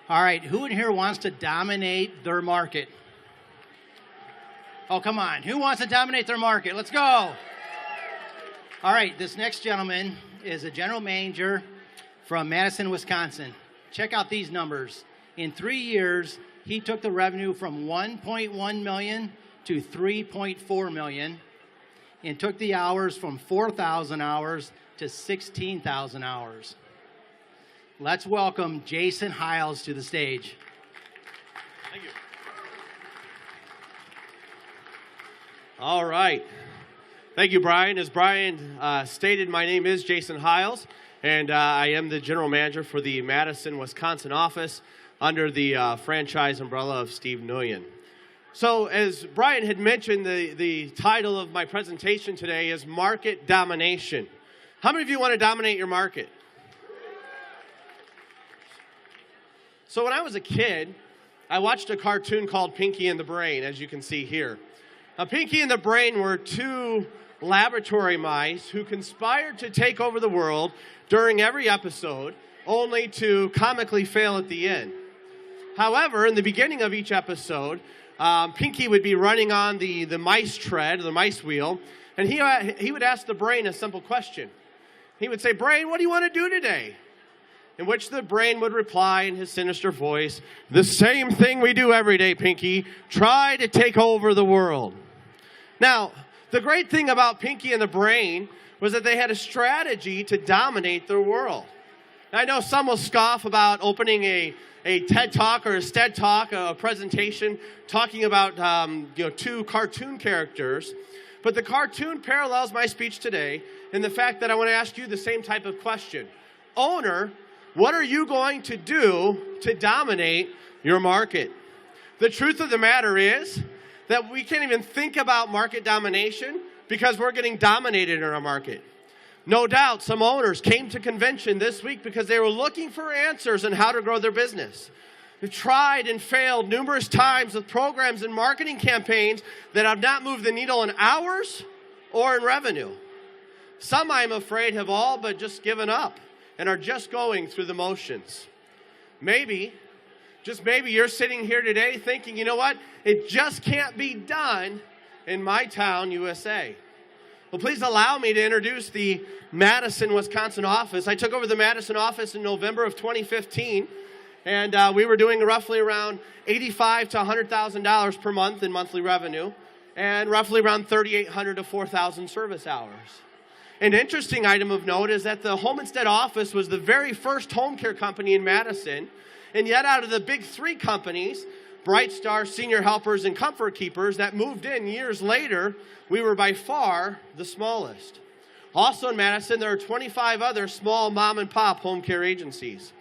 All right, who in here wants to dominate their market? Oh, come on. Who wants to dominate their market? Let's go. All right, this next gentleman is a general manager from Madison, Wisconsin. Check out these numbers. In 3 years, he took the revenue from $1.1 million to $3.4 million and took the hours from 4,000 hours to 16,000 hours. Let's welcome Jason Hiles to the stage. Thank you. All right. Thank you, Brian. As Brian stated, my name is Jason Hiles, and I am the general manager for the Madison, Wisconsin office under the franchise umbrella of Steve Nguyen. So as Brian had mentioned, the title of my presentation today is Market Domination. How many of you want to dominate your market? So when I was a kid, I watched a cartoon called Pinky and the Brain, as you can see here. Now, Pinky and the Brain were two laboratory mice who conspired to take over the world during every episode, only to comically fail at the end. However, in the beginning of each episode, Pinky would be running on the mice tread, the mice wheel, and he would ask the brain a simple question. He would say, "Brain, what do you want to do today?" In which the brain would reply in his sinister voice, "The same thing we do every day, Pinky. Try to take over the world." Now, the great thing about Pinky and the Brain was that they had a strategy to dominate their world. Now, I know some will scoff about opening a TED Talk or a STEAD Talk, a presentation talking about two cartoon characters. But the cartoon parallels my speech today in the fact that I want to ask you the same type of question. Owner, what are you going to do to dominate your market? The truth of the matter is that we can't even think about market domination because we're getting dominated in our market. No doubt some owners came to convention this week because they were looking for answers on how to grow their business. They've tried and failed numerous times with programs and marketing campaigns that have not moved the needle in hours or in revenue. Some, I'm afraid, have all but just given up and are just going through the motions. Maybe, just maybe, you're sitting here today thinking, you know what? It just can't be done in my town, USA. Well, please allow me to introduce the Madison, Wisconsin office. I took over the Madison office in November of 2015, and we were doing roughly around $85,000 to $100,000 per month in monthly revenue, and roughly around 3,800 to 4,000 service hours. An interesting item of note is that the Home Instead office was the very first home care company in Madison, and yet out of the big three companies, Bright Star, Senior Helpers, and Comfort Keepers that moved in years later, we were by far the smallest. Also in Madison, there are 25 other small mom and pop home care agencies.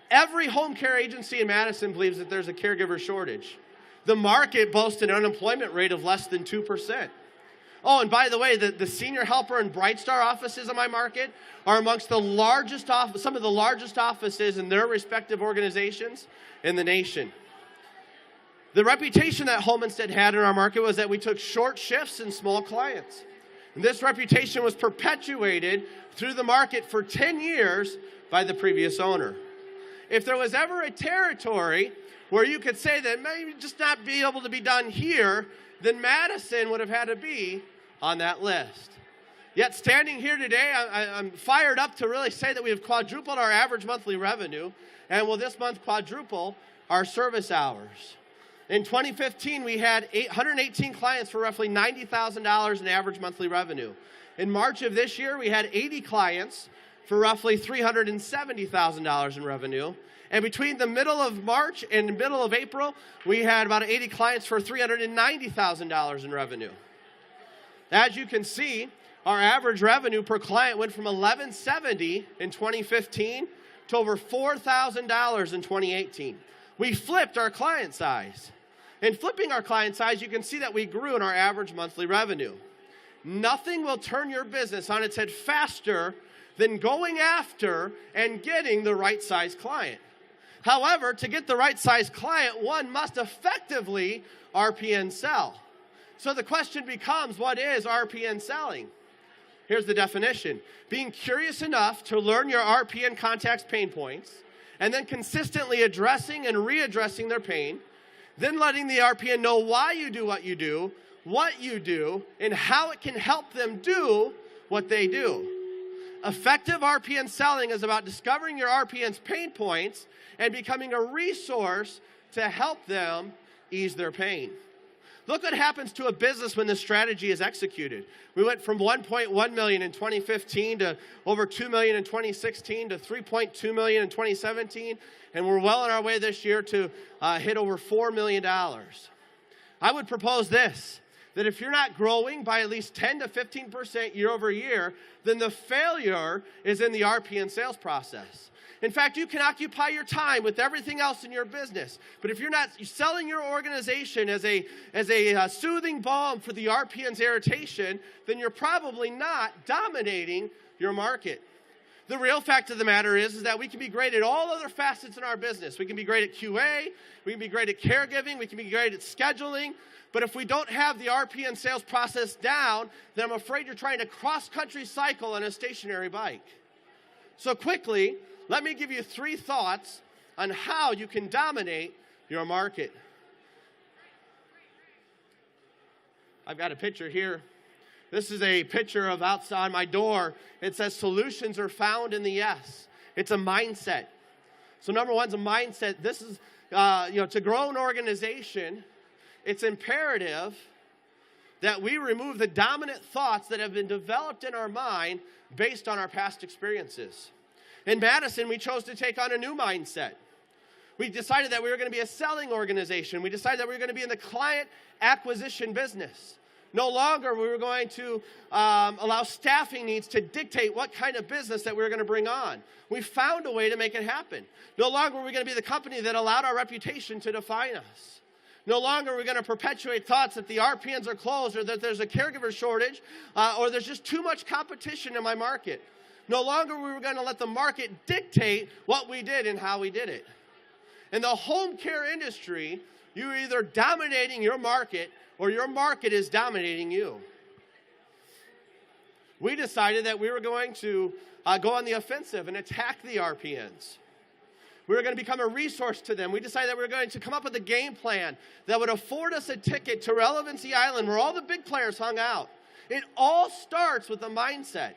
Every home care agency in Madison believes that there's a caregiver shortage. The market boasts an unemployment rate of less than 2%. Oh, and by the way, the Senior Helper and Bright Star offices in my market are amongst the largest some of the largest offices in their respective organizations in the nation. The reputation that Home Instead had in our market was that we took short shifts and small clients. And this reputation was perpetuated through the market for 10 years by the previous owner. If there was ever a territory where you could say that maybe just not be able to be done here, then Madison would have had to be on that list. Yet standing here today, I'm fired up to really say that we have quadrupled our average monthly revenue and will this month quadruple our service hours. In 2015, we had 118 clients for roughly $90,000 in average monthly revenue. In March of this year, we had 80 clients for roughly $370,000 in revenue. And between the middle of March and the middle of April, we had about 80 clients for $390,000 in revenue. As you can see, our average revenue per client went from $1,170 in 2015 to over $4,000 in 2018. We flipped our client size. In flipping our client size, you can see that we grew in our average monthly revenue. Nothing will turn your business on its head faster than going after and getting the right size client. However, to get the right size client, one must effectively RPN sell. So the question becomes, what is RPN selling? Here's the definition. Being curious enough to learn your RPN contact's pain points and then consistently addressing and readdressing their pain, then letting the RPN know why you do, and how it can help them do what they do. Effective RPN selling is about discovering your RPN's pain points and becoming a resource to help them ease their pain. Look what happens to a business when this strategy is executed. We went from 1.1 million in 2015 to over 2 million in 2016 to 3.2 million in 2017, and we're well on our way this year to hit over $4 million. I would propose this, that if you're not growing by at least 10 to 15% year over year, then the failure is in the RPN sales process. In fact, you can occupy your time with everything else in your business, but if you're not selling your organization as a soothing balm for the RPN's irritation, then you're probably not dominating your market. The real fact of the matter is that we can be great at all other facets in our business. We can be great at QA, we can be great at caregiving, we can be great at scheduling, but if we don't have the RPN sales process down, then I'm afraid you're trying to cross-country cycle on a stationary bike. So quickly, let me give you 3 thoughts on how you can dominate your market. I've got a picture here. This is a picture of outside my door. It says solutions are found in the yes. It's a mindset. So number 1 is a mindset. This is, to grow an organization, it's imperative that we remove the dominant thoughts that have been developed in our mind based on our past experiences. In Madison, we chose to take on a new mindset. We decided that we were going to be a selling organization. We decided that we were going to be in the client acquisition business. No longer we were going to allow staffing needs to dictate what kind of business that we were going to bring on. We found a way to make it happen. No longer were we going to be the company that allowed our reputation to define us. No longer are we going to perpetuate thoughts that the RPNs are closed or that there's a caregiver shortage or there's just too much competition in my market. No longer were we going to let the market dictate what we did and how we did it. In the home care industry, you're either dominating your market or your market is dominating you. We decided that we were going to go on the offensive and attack the RPNs. We were going to become a resource to them. We decided that we were going to come up with a game plan that would afford us a ticket to Relevancy Island where all the big players hung out. It all starts with a mindset.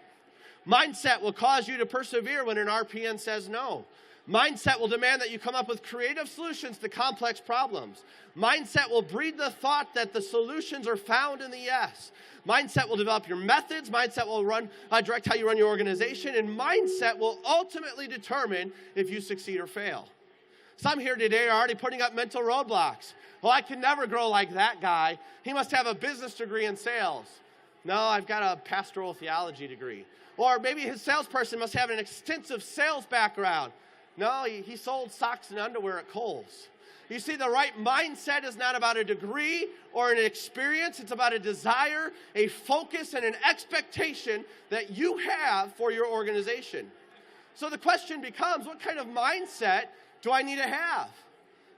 Mindset will cause you to persevere when an RPN says no. Mindset will demand that you come up with creative solutions to complex problems. Mindset will breed the thought that the solutions are found in the yes. Mindset will develop your methods. Mindset will direct how you run your organization. And mindset will ultimately determine if you succeed or fail. Some here today are already putting up mental roadblocks. Well, I can never grow like that guy. He must have a business degree in sales. No, I've got a pastoral theology degree. Or maybe his salesperson must have an extensive sales background. No, he sold socks and underwear at Kohl's. You see, the right mindset is not about a degree or an experience. It's about a desire, a focus, and an expectation that you have for your organization. So the question becomes, what kind of mindset do I need to have?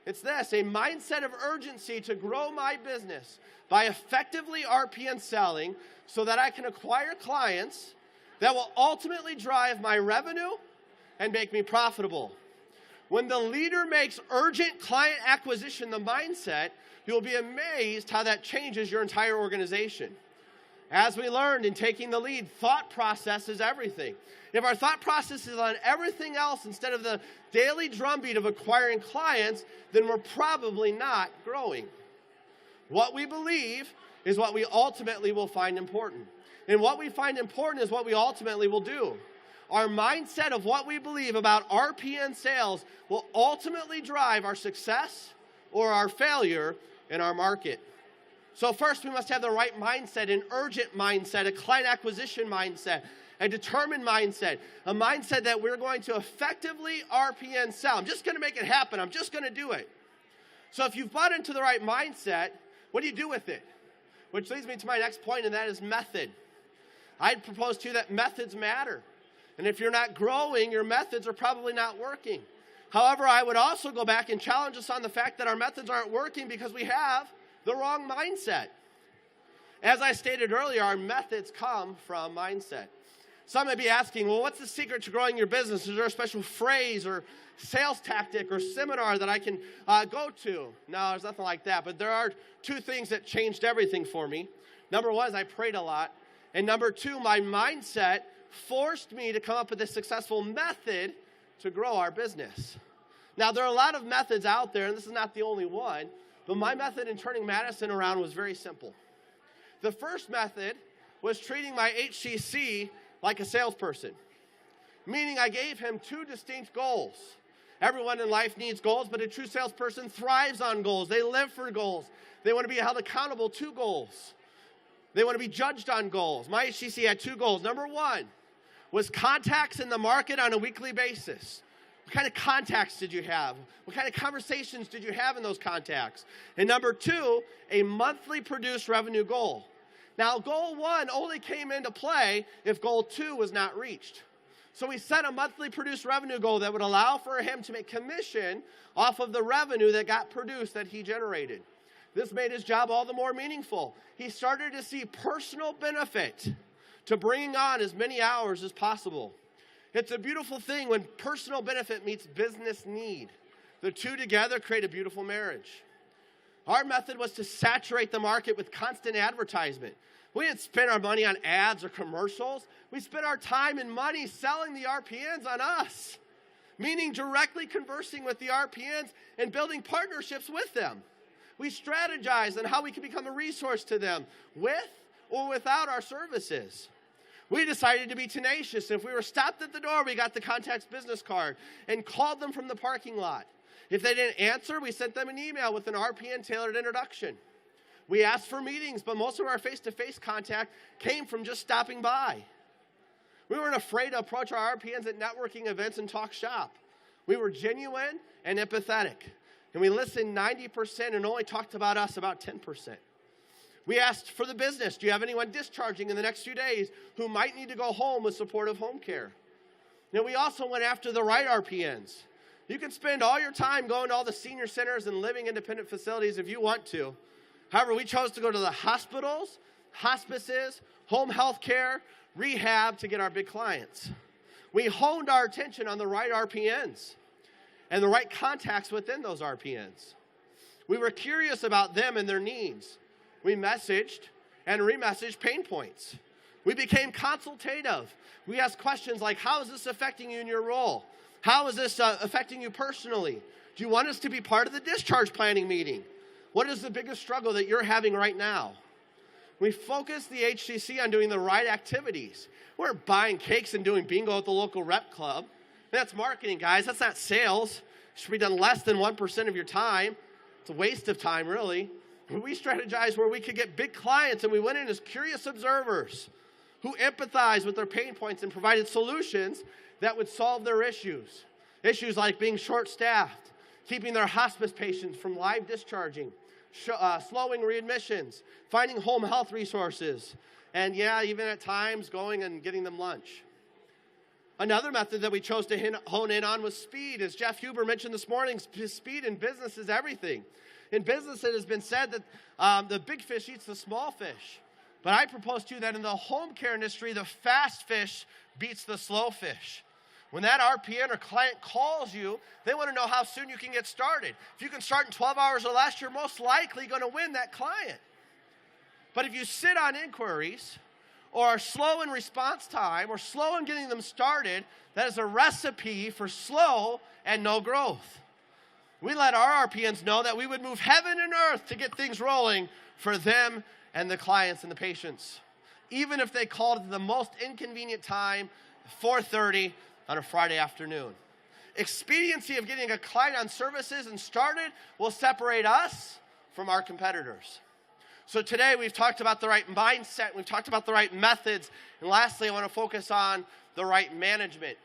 It's this, a mindset of urgency to grow my business by effectively RPN selling so that I can acquire clients that will ultimately drive my revenue and make me profitable. When the leader makes urgent client acquisition the mindset, you'll be amazed how that changes your entire organization. As we learned in taking the lead, thought process is everything. If our thought process is on everything else instead of the daily drumbeat of acquiring clients, then we're probably not growing. What we believe is what we ultimately will find important. And what we find important is what we ultimately will do. Our mindset of what we believe about RPN sales will ultimately drive our success or our failure in our market. So first, we must have the right mindset, an urgent mindset, a client acquisition mindset, a determined mindset, a mindset that we're going to effectively RPN sell. I'm just going to make it happen. I'm just going to do it. So if you've bought into the right mindset, what do you do with it? Which leads me to my next point, and that is method. I'd propose to you that methods matter. And if you're not growing, your methods are probably not working. However, I would also go back and challenge us on the fact that our methods aren't working because we have the wrong mindset. As I stated earlier, our methods come from mindset. Some may be asking, well, what's the secret to growing your business? Is there a special phrase or sales tactic or seminar that I can go to? No, there's nothing like that. But there are two things that changed everything for me. Number one is I prayed a lot. And number two, my mindset forced me to come up with a successful method to grow our business. Now, there are a lot of methods out there, and this is not the only one, but my method in turning Madison around was very simple. The first method was treating my HCC like a salesperson, meaning I gave him two distinct goals. Everyone in life needs goals, but a true salesperson thrives on goals. They live for goals. They want to be held accountable to goals. They want to be judged on goals. My HCC had two goals. Number one was contacts in the market on a weekly basis. What kind of contacts did you have? What kind of conversations did you have in those contacts? And number two, a monthly produced revenue goal. Now, goal one only came into play if goal two was not reached. So we set a monthly produced revenue goal that would allow for him to make commission off of the revenue that got produced that he generated. This made his job all the more meaningful. He started to see personal benefit to bringing on as many hours as possible. It's a beautiful thing when personal benefit meets business need. The two together create a beautiful marriage. Our method was to saturate the market with constant advertisement. We didn't spend our money on ads or commercials. We spent our time and money selling the RPNs on us, meaning directly conversing with the RPNs and building partnerships with them. We strategized on how we could become a resource to them with or without our services. We decided to be tenacious. If we were stopped at the door, we got the contact's business card and called them from the parking lot. If they didn't answer, we sent them an email with an RPN tailored introduction. We asked for meetings, but most of our face-to-face contact came from just stopping by. We weren't afraid to approach our RPNs at networking events and talk shop. We were genuine and empathetic. And we listened 90% and only talked about us about 10%. We asked for the business. Do you have anyone discharging in the next few days who might need to go home with supportive home care? Now, we also went after the right RPNs. You can spend all your time going to all the senior centers and living independent facilities if you want to. However, we chose to go to the hospitals, hospices, home health care, rehab to get our big clients. We honed our attention on the right RPNs and the right contacts within those RPNs. We were curious about them and their needs. We messaged and remessaged pain points. We became consultative. We asked questions like, how is this affecting you in your role? How is this affecting you personally? Do you want us to be part of the discharge planning meeting? What is the biggest struggle that you're having right now? We focused the HCC on doing the right activities. We're buying cakes and doing bingo at the local rep club. That's marketing, guys. That's not sales. It should be done less than 1% of your time. It's a waste of time, really. We strategized where we could get big clients, and we went in as curious observers who empathized with their pain points and provided solutions that would solve their issues. Issues like being short-staffed, keeping their hospice patients from live discharging, slowing readmissions, finding home health resources, and even at times going and getting them lunch. Another method that we chose to hone in on was speed. As Jeff Huber mentioned this morning, speed in business is everything. In business, it has been said that the big fish eats the small fish. But I propose to you that in the home care industry, the fast fish beats the slow fish. When that RPN or client calls you, they want to know how soon you can get started. If you can start in 12 hours or less, you're most likely going to win that client. But if you sit on inquiries or are slow in response time or slow in getting them started, that is a recipe for slow and no growth. We let our RPNs know that we would move heaven and earth to get things rolling for them and the clients and the patients, even if they called at the most inconvenient time, 4:30 on a Friday afternoon. Expediency of getting a client on services and started will separate us from our competitors. So today we've talked about the right mindset, we've talked about the right methods, and lastly I want to focus on the right management.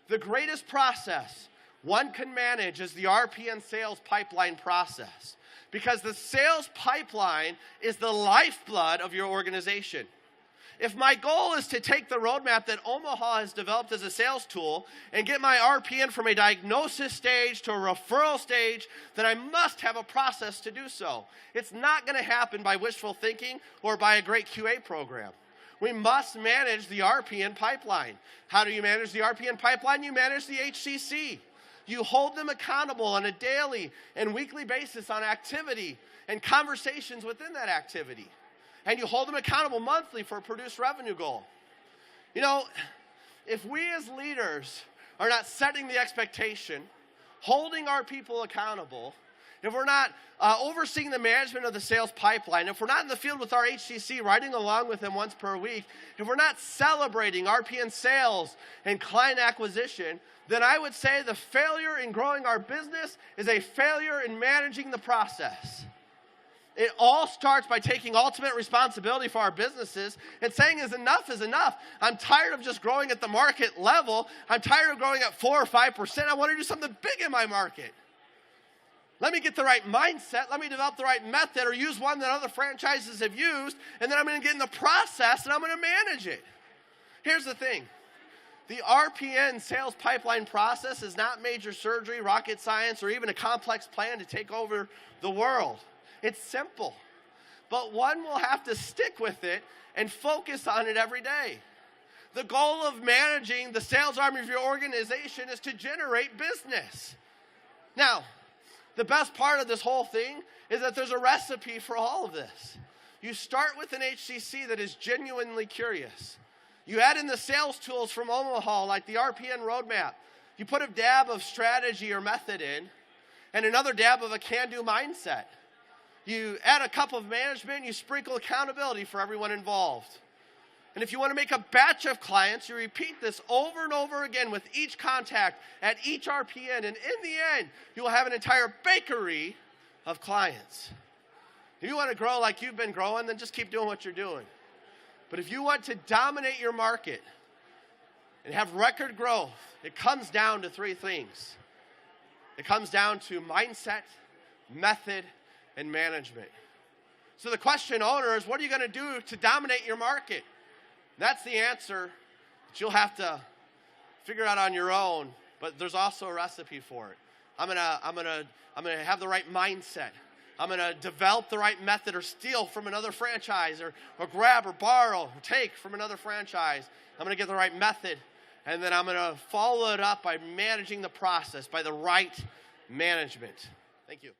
The greatest process one can manage is the RPN sales pipeline process, because the sales pipeline is the lifeblood of your organization. If my goal is to take the roadmap that Omaha has developed as a sales tool and get my RPN from a diagnosis stage to a referral stage, then I must have a process to do so. It's not going to happen by wishful thinking or by a great QA program. We must manage the RPN pipeline. How do you manage the RPN pipeline? You manage the HCC. You hold them accountable on a daily and weekly basis on activity and conversations within that activity. And you hold them accountable monthly for a produced revenue goal. You know, if we as leaders are not setting the expectation, holding our people accountable, if we're not overseeing the management of the sales pipeline, if we're not in the field with our HCC, riding along with them once per week, if we're not celebrating RPN sales and client acquisition, then I would say the failure in growing our business is a failure in managing the process. It all starts by taking ultimate responsibility for our businesses and saying is enough. I'm tired of just growing at the market level. I'm tired of growing at 4 or 5%. I want to do something big in my market. Let me get the right mindset. Let me develop the right method or use one that other franchises have used, and then I'm going to get in the process and I'm going to manage it. Here's the thing. The RPN sales pipeline process is not major surgery, rocket science, or even a complex plan to take over the world. It's simple, but one will have to stick with it and focus on it every day. The goal of managing the sales arm of your organization is to generate business. Now, the best part of this whole thing is that there's a recipe for all of this. You start with an HCC that is genuinely curious. You add in the sales tools from Omaha, like the RPN roadmap. You put a dab of strategy or method in, and another dab of a can-do mindset. You add a cup of management, you sprinkle accountability for everyone involved. And if you want to make a batch of clients, you repeat this over and over again with each contact at each RPN. And in the end, you will have an entire bakery of clients. If you want to grow like you've been growing, then just keep doing what you're doing. But if you want to dominate your market and have record growth, it comes down to 3 things. It comes down to mindset, method, and management. So the question, owner, is what are you going to do to dominate your market? That's the answer that you'll have to figure out on your own, but there's also a recipe for it. I'm gonna have the right mindset. I'm gonna develop the right method or steal from another franchise or grab or borrow or take from another franchise. I'm gonna get the right method, and then I'm gonna follow it up by managing the process, by the right management. Thank you.